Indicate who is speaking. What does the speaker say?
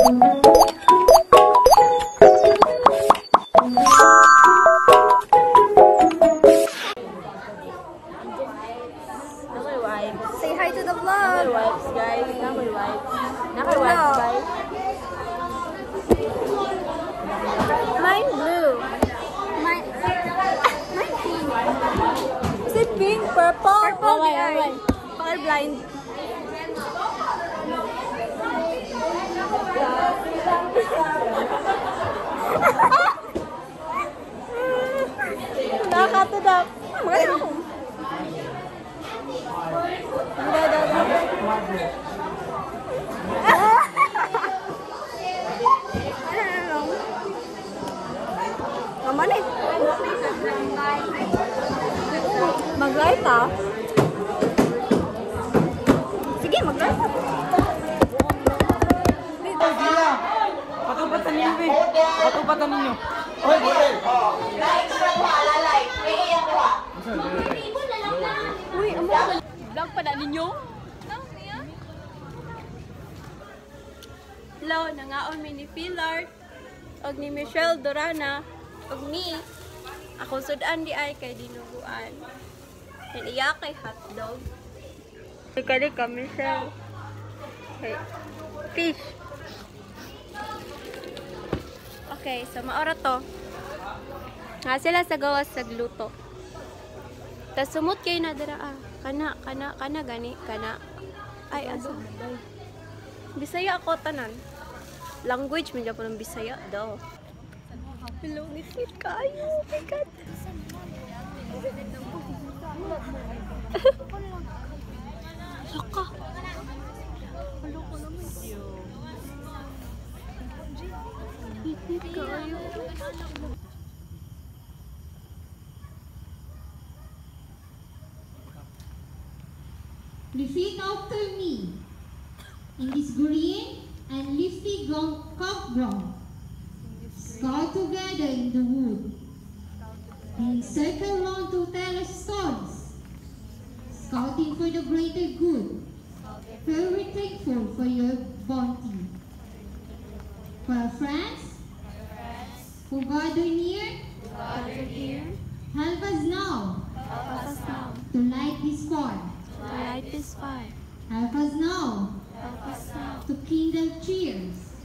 Speaker 1: Say hi to the vlog.
Speaker 2: Wipes, guys. Wipes, guys.
Speaker 1: Mine blue. Mine pink.
Speaker 2: Is it pink? Purple?
Speaker 1: Purple,
Speaker 2: Okay,
Speaker 1: yeah.
Speaker 2: okay.
Speaker 1: Colorblind.
Speaker 2: Nakakatudap.
Speaker 1: Ano? Naman eh.
Speaker 2: Mag-light ah.
Speaker 1: Sige, mag-light.
Speaker 3: Patupatan ninyo, be. Patupatan ninyo.
Speaker 1: Uy, amo.
Speaker 2: Vlog pa na ninyo.
Speaker 1: Hello, nangaon mi ni Pilar og ni Michelle Dorana og ni ako sudan di ay kay dinuguan. Iya kay hotdog. Kali ka Michelle. Okay. Fish. Okay, so maora to. Nga sila sa gawas sa gluto. Tas sumot kay na dira ah. Kana gani kana. Ay asa. Bisaya ako tanan. Language man dyan po ng Bisaya daw. Hello, ngisip kayo. Oh my God. Laka. Laka naman. Ngisip kayo.
Speaker 4: Repeat after me. In this green and leafy campground, scout together in the wood, being circled round to tell us stories, scouting for the greater good, very thankful for your bounty. For our friends who gather near, help us now to light this fire. Help us now to kindle cheers